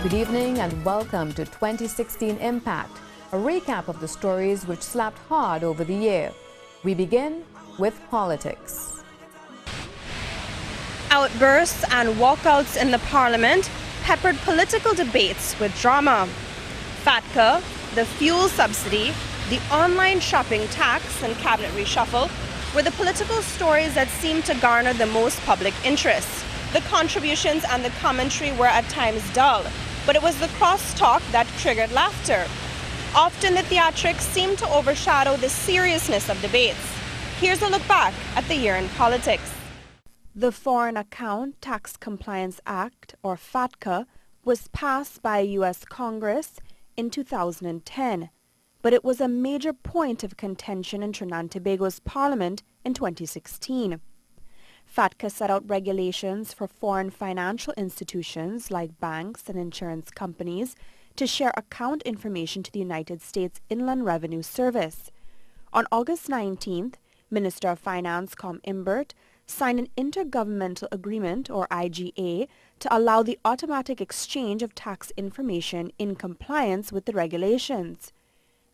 Good evening and welcome to 2016 Impact, a recap of the stories which slapped hard over the year. We begin with politics. Outbursts and walkouts in the parliament peppered political debates with drama. FATCA, the fuel subsidy, the online shopping tax and cabinet reshuffle were the political stories that seemed to garner the most public interest. The contributions and the commentary were at times dull, but it was the crosstalk that triggered laughter. Often the theatrics seemed to overshadow the seriousness of debates. Here's a look back at the year in politics. The Foreign Account Tax Compliance Act, or FATCA, was passed by U.S. Congress in 2010, but it was a major point of contention in Trinidad and Tobago's parliament in 2016. FATCA set out regulations for foreign financial institutions like banks and insurance companies to share account information to the United States Inland Revenue Service. On August 19th, Minister of Finance Com Imbert signed an intergovernmental agreement, or IGA, to allow the automatic exchange of tax information in compliance with the regulations.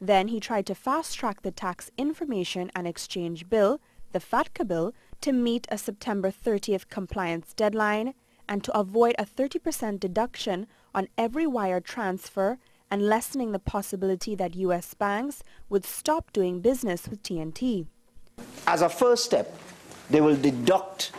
Then he tried to fast-track the Tax Information and Exchange Bill, the FATCA bill, to meet a September 30th compliance deadline and to avoid a 30% deduction on every wire transfer and lessening the possibility that U.S. banks would stop doing business with TNT. As a first step, they will deduct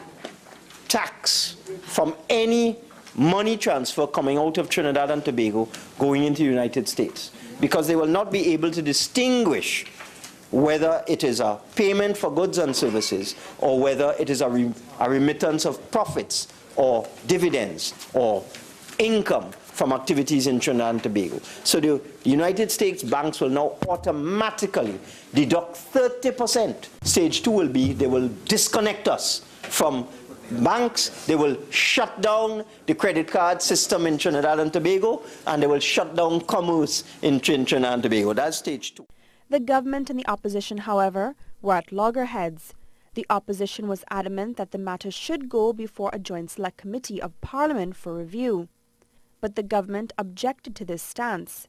tax from any money transfer coming out of Trinidad and Tobago going into the United States, because they will not be able to distinguish whether it is a payment for goods and services or whether it is a remittance of profits or dividends or income from activities in Trinidad and Tobago. So the United States banks will now automatically deduct 30%. Stage 2 will be they will disconnect us from banks, they will shut down the credit card system in Trinidad and Tobago, and they will shut down commerce in Trinidad and Tobago. That's stage 2. The government and the opposition, however, were at loggerheads. The opposition was adamant that the matter should go before a joint select committee of Parliament for review. But the government objected to this stance.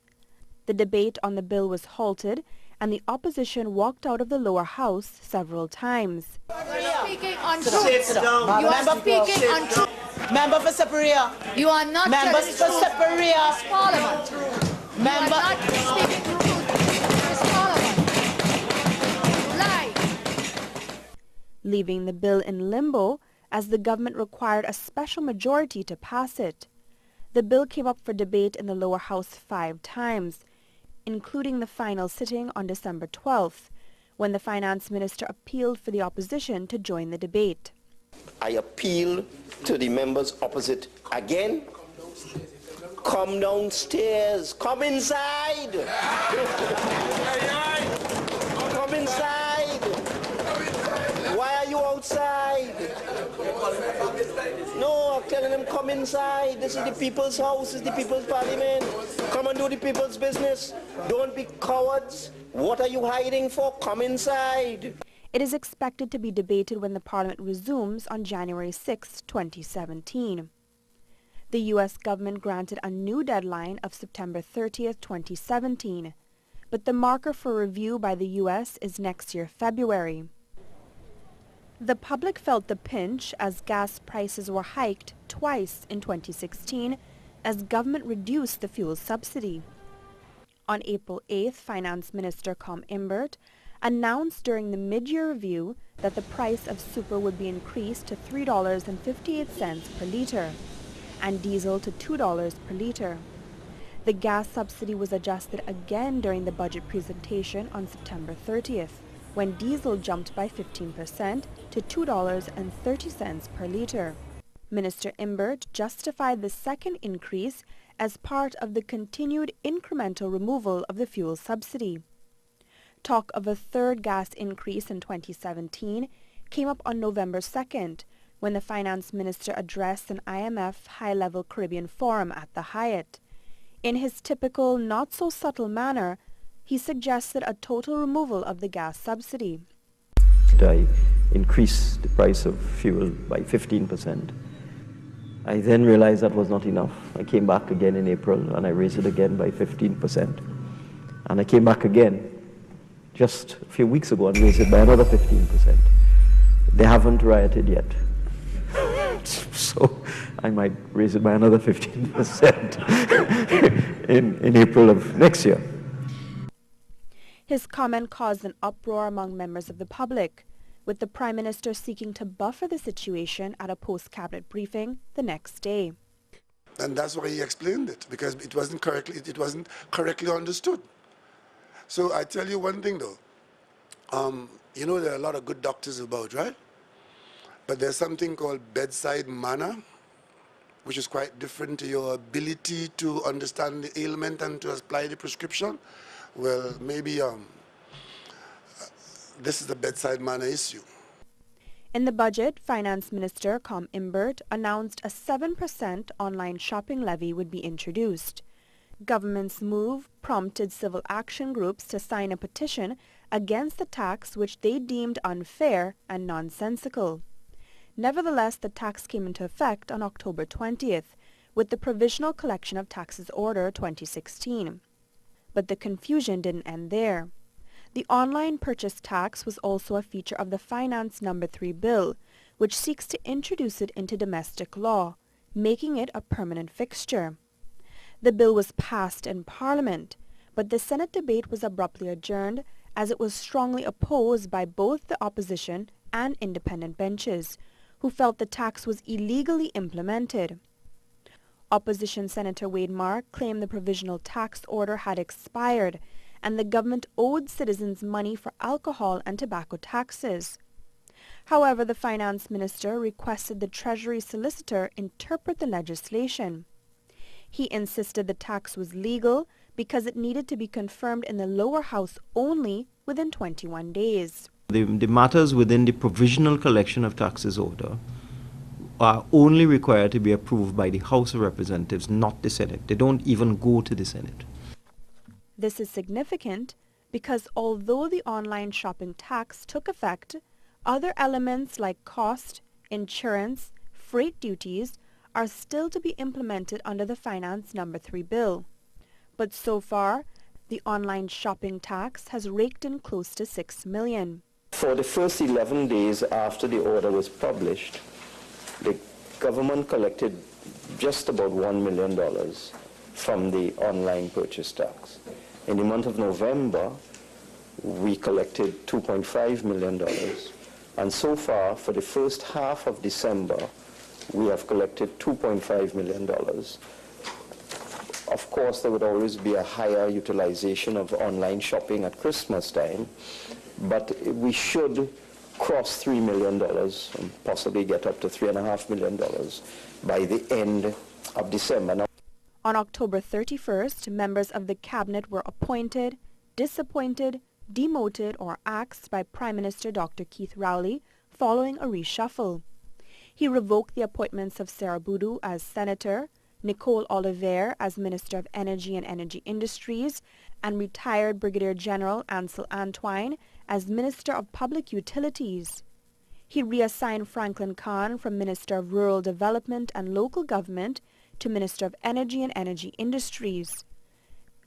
The debate on the bill was halted, and the opposition walked out of the lower house several times. Speaking on truth. You are speaking on truth. Member for Superior. You are not members for Superior. Parliament. Member. You are not speaking truth. Leaving the bill in limbo as the government required a special majority to pass it. The bill came up for debate in the lower house 5 times, including the final sitting on December 12th, when the finance minister appealed for the opposition to join the debate. I appeal to the members opposite again. Come downstairs. Come inside. Come inside. Why are you outside? No, I'm telling them come inside. This is the people's house, this is the people's parliament. Come and do the people's business. Don't be cowards. What are you hiding for? Come inside. It is expected to be debated when the parliament resumes on January 6, 2017. The U.S. government granted a new deadline of September 30th, 2017, but the marker for review by the U.S. is next year, February. The public felt the pinch as gas prices were hiked twice in 2016 as government reduced the fuel subsidy. On April 8th, Finance Minister Com Imbert announced during the mid-year review that the price of super would be increased to $3.58 per litre and diesel to $2 per litre. The gas subsidy was adjusted again during the budget presentation on September 30th, when diesel jumped by 15% to $2.30 per litre. Minister Imbert justified the second increase as part of the continued incremental removal of the fuel subsidy. Talk of a third gas increase in 2017 came up on November 2nd, when the finance minister addressed an IMF high-level Caribbean forum at the Hyatt. In his typical not-so-subtle manner, he suggested a total removal of the gas subsidy. I increased the price of fuel by 15%. I then realized that was not enough. I came back again in April and I raised it again by 15%. And I came back again just a few weeks ago and raised it by another 15%. They haven't rioted yet. So I might raise it by another 15% in April of next year. His comment caused an uproar among members of the public, with the Prime Minister seeking to buffer the situation at a post-cabinet briefing the next day. And that's why he explained it, because it wasn't correctly understood. So I tell you one thing though, you know there are a lot of good doctors about, right? But there's something called bedside manner, which is quite different to your ability to understand the ailment and to apply the prescription. Well, maybe this is the bedside manner issue. In the budget, Finance Minister Com Imbert announced a 7% online shopping levy would be introduced. Government's move prompted civil action groups to sign a petition against the tax, which they deemed unfair and nonsensical. Nevertheless, the tax came into effect on October 20th with the Provisional Collection of Taxes Order 2016. But the confusion didn't end there. The online purchase tax was also a feature of the Finance No. 3 bill, which seeks to introduce it into domestic law, making it a permanent fixture. The bill was passed in Parliament, but the Senate debate was abruptly adjourned as it was strongly opposed by both the opposition and independent benches, who felt the tax was illegally implemented. Opposition Senator Wade Mark claimed the provisional tax order had expired and the government owed citizens money for alcohol and tobacco taxes. However, the finance minister requested the Treasury solicitor interpret the legislation. He insisted the tax was legal because it needed to be confirmed in the lower house only within 21 days. The matters within the Provisional Collection of Taxes Order are only required to be approved by the House of Representatives, not the Senate. They don't even go to the Senate. This is significant because although the online shopping tax took effect, other elements like cost, insurance, freight duties are still to be implemented under the Finance No. 3 bill. But so far, the online shopping tax has raked in close to $6 million. For the first 11 days after the order was published, the government collected just about $1 million from the online purchase tax. In the month of November, we collected $2.5 million. And so far, for the first half of December, we have collected $2.5 million. Of course, there would always be a higher utilization of online shopping at Christmas time, but we should cross $3 million and possibly get up to $3.5 million by the end of December. Now, on October 31st, members of the cabinet were appointed, disappointed, demoted or axed by Prime Minister Dr. Keith Rowley following a reshuffle. He revoked the appointments of Sarah Boodoo as Senator, Nicole Oliver as Minister of Energy and Energy Industries, and retired Brigadier General Ansel Antwine as Minister of Public Utilities. He reassigned Franklin Kahn from Minister of Rural Development and Local Government to Minister of Energy and Energy Industries.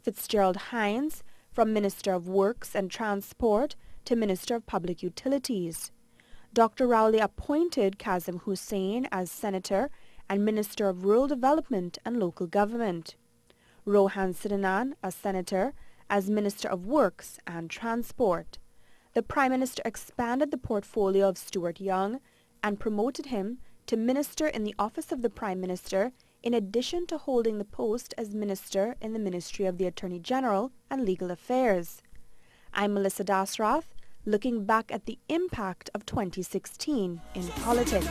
Fitzgerald Hines from Minister of Works and Transport to Minister of Public Utilities. Dr. Rowley appointed Kazim Hussain as Senator and Minister of Rural Development and Local Government. Rohan Sidanan, a Senator, as Minister of Works and Transport. The Prime Minister expanded the portfolio of Stuart Young and promoted him to Minister in the Office of the Prime Minister, in addition to holding the post as Minister in the Ministry of the Attorney General and Legal Affairs. I'm Melissa Dasrath, looking back at the impact of 2016 in politics.